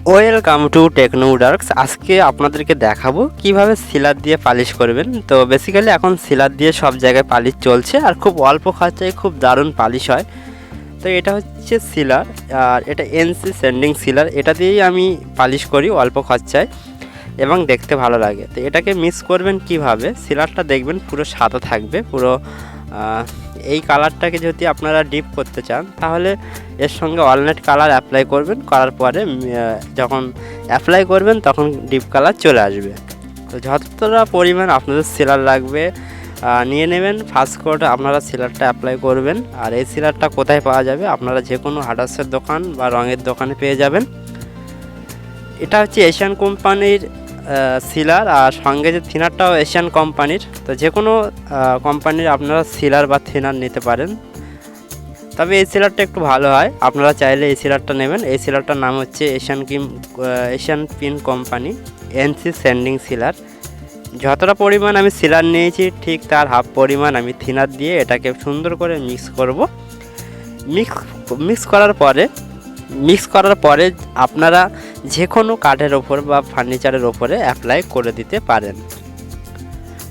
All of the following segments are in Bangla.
Welcome to টেকনোউডার্কস। আজকে আপনাদেরকে দেখাবো কিভাবে সিলার দিয়ে পালিশ করবেন। তো বেসিক্যালি এখন সিলার দিয়ে সব জায়গায় পালিশ চলছে আর খুব অল্প খরচায় খুব দারুণ পালিশ হয়। তো এটা হচ্ছে সিলার, আর এটা এনসি স্যান্ডিং সিলার। এটা দিয়েই আমি পালিশ করি অল্প খরচায় এবং দেখতে ভালো লাগে। তো এটাকে মিক্স করবেন কিভাবে, সিলারটা দেখবেন পুরো সাদা থাকবে পুরো। এই কালারটাকে যদি আপনারা ডিপ করতে চান তাহলে এর সঙ্গে অলনেট কালার অ্যাপ্লাই করবেন, করার পরে যখন অ্যাপ্লাই করবেন তখন ডিপ কালার চলে আসবে। তো যতটা পরিমাণ আপনাদের সিলার লাগবে নিয়ে নেবেন। ফার্স্ট কোট আপনারা সিলারটা অ্যাপ্লাই করবেন। আর এই সিলারটা কোথায় পাওয়া যাবে, আপনারা যে কোনো হার্ডওয়্যারের দোকান বা রঙের দোকানে পেয়ে যাবেন। এটা হচ্ছে এশিয়ান কোম্পানির সিলার, আর সঙ্গে যে থিনারটাও এশিয়ান কোম্পানির। তো যে কোনো কোম্পানির আপনারা সিলার বা থিনার নিতে পারেন, তবে এই সিলারটা একটু ভালো হয়। আপনারা চাইলে এই সিলারটা নেবেন। এই সিলারটার নাম হচ্ছে Asian pin company NC sanding সিলার। যতটা পরিমাণ আমি সিলার নিয়েছি ঠিক তার হাফ পরিমাণ আমি থিনার দিয়ে এটাকে সুন্দর করে মিক্স করব। মিক্স করার পরে আপনারা যে কোনো কাঠের ওপর বা ফার্নিচারের ওপরে অ্যাপ্লাই করে দিতে পারেন।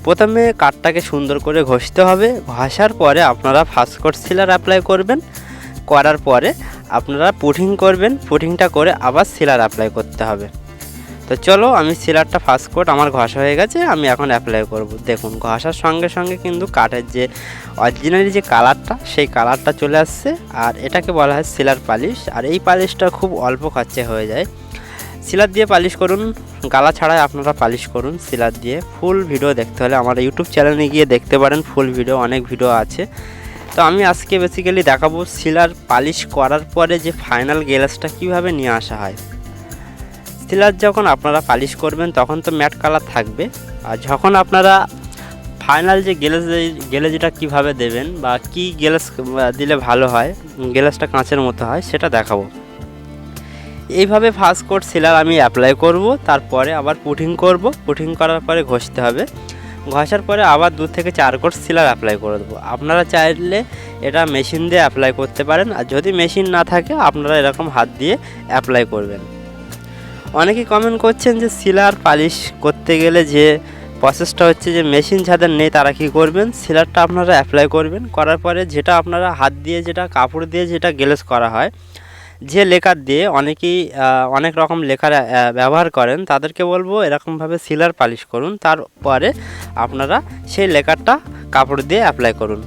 প্রথমে কাঠটাকে সুন্দর করে ঘষতে হবে। ঘষার পরে আপনারা ফার্স্ট কোট সিলার অ্যাপ্লাই করবেন। করার পরে আপনারা পুটিং করবেন। পুটিংটা করে আবার সিলার অ্যাপ্লাই করতে হবে। তো চলো, আমি সিলারটা ফার্স্ট কোট আমার ঘষা হয়ে গেছে, আমি এখন অ্যাপ্লাই করব। দেখুন, ঘষার সঙ্গে সঙ্গে কিন্তু কাঠের যে অরিজিনালি যে কালারটা সেই কালারটা চলে আসছে। আর এটাকে বলা হয় সিলার পালিশ। আর এই পালিশটা খুব অল্প খরচে হয়ে যায়। সিলার দিয়ে পালিশ করুন, গালা ছাড়াই আপনারা পালিশ করুন সিলার দিয়ে। ফুল ভিডিও দেখতে হলে আমার ইউটিউব চ্যানেলে গিয়ে দেখতে পারেন, ফুল ভিডিও অনেক ভিডিও আছে। তো আমি আজকে বেসিক্যালি দেখাবো সিলার পালিশ করার পরে যে ফাইনাল গ্লেজটা কিভাবে নিয়ে আসা হয়। সিলার যখন আপনারা পালিশ করবেন তখন তো ম্যাট কালার থাকবে, আর যখন আপনারা ফাইনাল যে গ্লেজটা কিভাবে দেবেন বা কি গ্লেজ দিলে ভালো হয়, গ্লেজটা কাঁচের মতো হয়, সেটা দেখাবো। এইভাবে ফার্স্ট কোট সিলার আমি অ্যাপ্লাই করব, তারপরে আবার পুটিং করব। পুটিং করার পরে ঘষতে হবে। ঘষার পরে আবার 2 থেকে 4 কোট সিলার অ্যাপ্লাই করে দেবো। আপনারা চাইলে এটা মেশিন দিয়ে অ্যাপ্লাই করতে পারেন, আর যদি মেশিন না থাকে আপনারা এরকম হাত দিয়ে অ্যাপ্লাই করবেন। অনেকেই কমেন্ট করছেন যে সিলার পালিশ করতে গেলে যে প্রসেসটা হচ্ছে যে মেশিন যাদের নেই তারা কী করবেন, সিলারটা আপনারা অ্যাপ্লাই করবেন। করার পরে যেটা আপনারা হাত দিয়ে যেটা কাপড় দিয়ে যেটা গ্লেজ করা হয়, যে লেকার দিয়ে অনেকেই অনেক রকম লেখার ব্যবহার করেন, তাদেরকে বলবো এরকমভাবে সিলার পালিশ করুন। তারপরে আপনারা সেই লেকারটা কাপড় দিয়ে অ্যাপ্লাই করুন।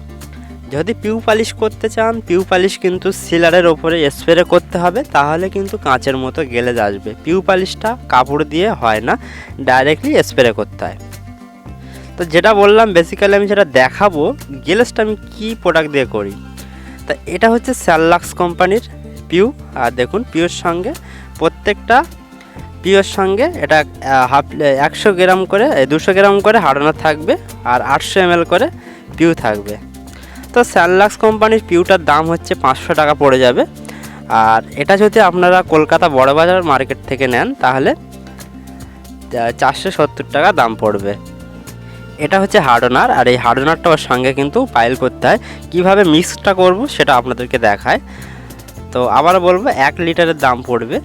যদি পিউ পালিশ করতে চান, পিউ পালিশ কিন্তু সিলারের ওপরে স্প্রে করতে হবে, তাহলে কিন্তু কাঁচের মতো গ্লেজ আসবে। পিউ পালিশটা কাপড় দিয়ে হয় না, ডাইরেক্টলি স্প্রে করতে হয়। তো যেটা বললাম বেসিক্যালি আমি যেটা দেখাবো গ্লেজটা আমি কি প্রোডাক্ট দিয়ে করি। তা এটা হচ্ছে স্যারলাক্স কোম্পানির পিউ। আর দেখুন, পিওর সঙ্গে প্রত্যেকটা পিওর সঙ্গে এটা 100 গ্রাম করে 200 গ্রাম করে হার্ডনার থাকবে, আর 800 ml করে পিউ থাকবে। তো স্যারলাক্স কোম্পানির পিউটার দাম হচ্ছে 500 টাকা পড়ে যাবে। আর এটা যদি আপনারা কলকাতা বড়বাজার মার্কেট থেকে নেন তাহলে 470 টাকা দাম পড়বে। এটা হচ্ছে হার্ডনার, আর এই হার্ডনারটা ওর সঙ্গে কিন্তু পাইল করতে হয়। কীভাবে মিক্সটা করব সেটা আপনাদেরকে দেখায়। তো আবার বলবো 1 লিটারের দাম পড়বে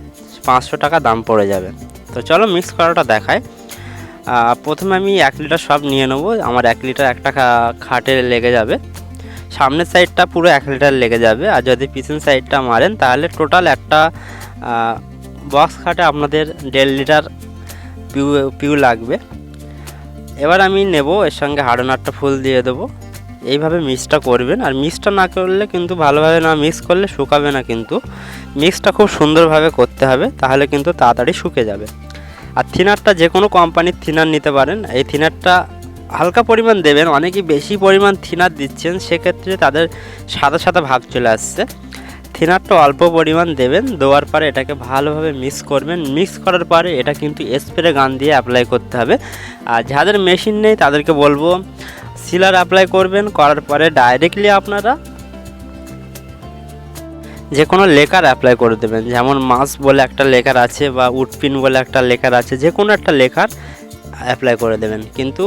500 টাকা দাম পড়ে যাবে। তো চলো মিক্স করাটা দেখায়। প্রথমে আমি 1 লিটার সব নিয়ে নেব। আমার 1 লিটার একটা খাটে লেগে যাবে। সামনের সাইডটা পুরো 1 লিটার লেগে যাবে, আর যদি পিছন সাইডটা মারেন তাহলে টোটাল একটা বক্স খাটে আপনাদের 1.5 লিটার পিউ লাগবে। এবার আমি নেব, এর সঙ্গে হার্ডনারটা ফুল দিয়ে দেবো। এইভাবে মিক্সটা করবেন। আর মিক্সটা না করলে কিন্তু ভালোভাবে না মিক্স করলে শুকাবে না, কিন্তু মিক্সটা খুব সুন্দরভাবে করতে হবে, তাহলে কিন্তু তাড়াতাড়ি শুকে যাবে। আর থিনারটা যে কোনো কোম্পানির থিনার নিতে পারেন। এই থিনারটা হালকা পরিমাণ দেবেন। অনেকেই বেশি পরিমাণ থিনার দিচ্ছেন, সেক্ষেত্রে তাদের সাদা সাদা ভাব চলে আসছে। থিনারটা অল্প পরিমাণ দেবেন, দেওয়ার পরে এটাকে ভালোভাবে মিক্স করবেন। মিক্স করার পরে এটা কিন্তু স্প্রে গান দিয়ে অ্যাপ্লাই করতে হবে। আর যাদের মেশিন নেই তাদেরকে বলবো সিলার অ্যাপ্লাই করবেন। করার পরে ডাইরেক্টলি আপনারা যে কোনো লেকার অ্যাপ্লাই করে দেবেন। যেমন মাস বলে একটা লেকার আছে বা উডপিন বলে একটা লেকার আছে, যে কোনো একটা লেকার অ্যাপ্লাই করে দেবেন। কিন্তু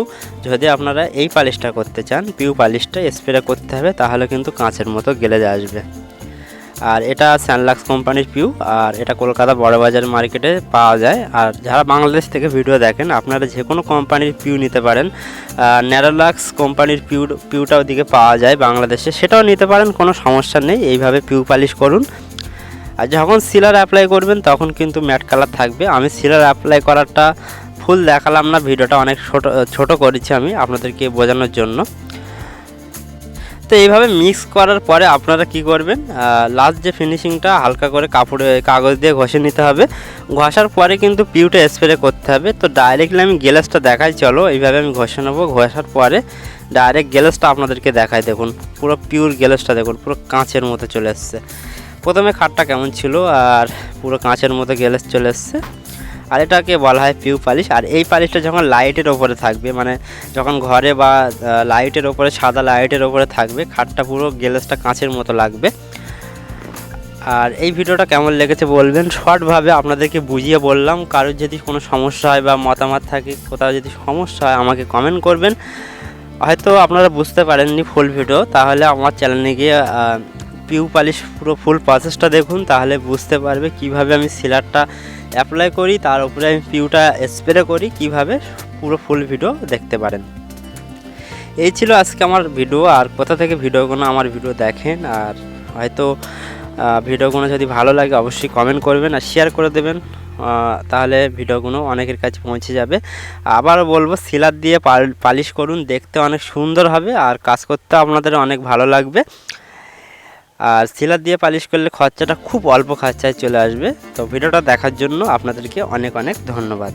যদি আপনারা এই পালিশটা করতে চান, পিউ পালিশটা স্প্রে করতে হবে, তাহলে কিন্তু কাঁচের মতো গ্লেজ আসবে। আর এটা স্যানলাক্স কোম্পানির পিউ, আর এটা কলকাতা বড়বাজার মার্কেটে পাওয়া যায়। আর যারা বাংলাদেশ থেকে ভিডিও দেখেন আপনারা যে কোনো কোম্পানির পিউ নিতে পারেন। ন্যারোলাক্স কোম্পানির পিউটা ওদিকে পাওয়া যায় বাংলাদেশে, সেটাও নিতে পারেন, কোনো সমস্যা নেই। এইভাবে পিউ পালিশ করুন। আর যখন সিলার অ্যাপ্লাই করবেন তখন কিন্তু ম্যাট কালার থাকবে। আমি সিলার অ্যাপ্লাই করারটা ফুল দেখালাম না, ভিডিওটা অনেক ছোট করেছি আমি আপনাদেরকে বোঝানোর জন্য। তো এইভাবে মিক্স করার পরে আপনারা কি করবেন, লাস্ট যে ফিনিশিংটা হালকা করে কাগজ দিয়ে ঘষে নিতে হবে। ঘষার পরে কিন্তু পিউটা স্প্রে করতে হবে। তো ডাইরেক্টলি আমি গ্লেসটা দেখাই, চলো এইভাবে আমি ঘষে নেবো। ঘষার পরে ডাইরেক্ট গ্লেসটা আপনাদেরকে দেখাই। দেখুন পুরো পিওর গ্লেসটা দেখুন, পুরো কাঁচের মতো চলে এসছে। প্রথমে খাটটা কেমন ছিল, আর পুরো কাঁচের মতো গ্লেস চলে এসছে। আর এটাকে বলা হয় পিউ পালিশ। আর এই পালিশটা যখন লাইটের ওপরে থাকবে, মানে যখন ঘরে বা লাইটের ওপরে, সাদা লাইটের ওপরে থাকবে, খাটটা পুরো গ্লেসটা কাঁচের মতো লাগবে। আর এই ভিডিওটা কেমন লেগেছে বলবেন, শর্টভাবে আপনাদেরকে বুঝিয়ে বললাম। কারোর যদি কোনো সমস্যা হয় বা মতামত থাকে, কোথাও যদি সমস্যা হয় আমাকে কমেন্ট করবেন। হয়তো আপনারা বুঝতে পারেননি ফুল ভিডিও, তাহলে আমার চ্যানেলে গিয়ে পিউ পালিশ পুরো ফুল প্রসেসটা দেখুন, তাহলে বুঝতে পারবে কিভাবে আমি সিলারটা অ্যাপ্লাই করি, তার উপরে আমি পিউটা স্প্রে করি, কিভাবে পুরো ফুল ভিডিও দেখতে পারেন। এই ছিল আজকে আমার ভিডিও। আর কোথা থেকে ভিডিওগুলো আমার ভিডিও দেখেন, আর হয়তো ভিডিওগুলো যদি ভালো লাগে অবশ্যই কমেন্ট করবেন আর শেয়ার করে দেবেন, তাহলে ভিডিওগুলো অনেকের কাছে পৌঁছে যাবে। আবারও বলবো, সিলার দিয়ে পালিশ করুন, দেখতে অনেক সুন্দর হবে আর কাজ করতে আপনাদের অনেক ভালো লাগবে। আর সিলার দিয়ে পালিশ করলে খরচাটা খুব অল্প খরচায় চলে আসবে। তো ভিডিওটা দেখার জন্য আপনাদেরকে অনেক অনেক ধন্যবাদ।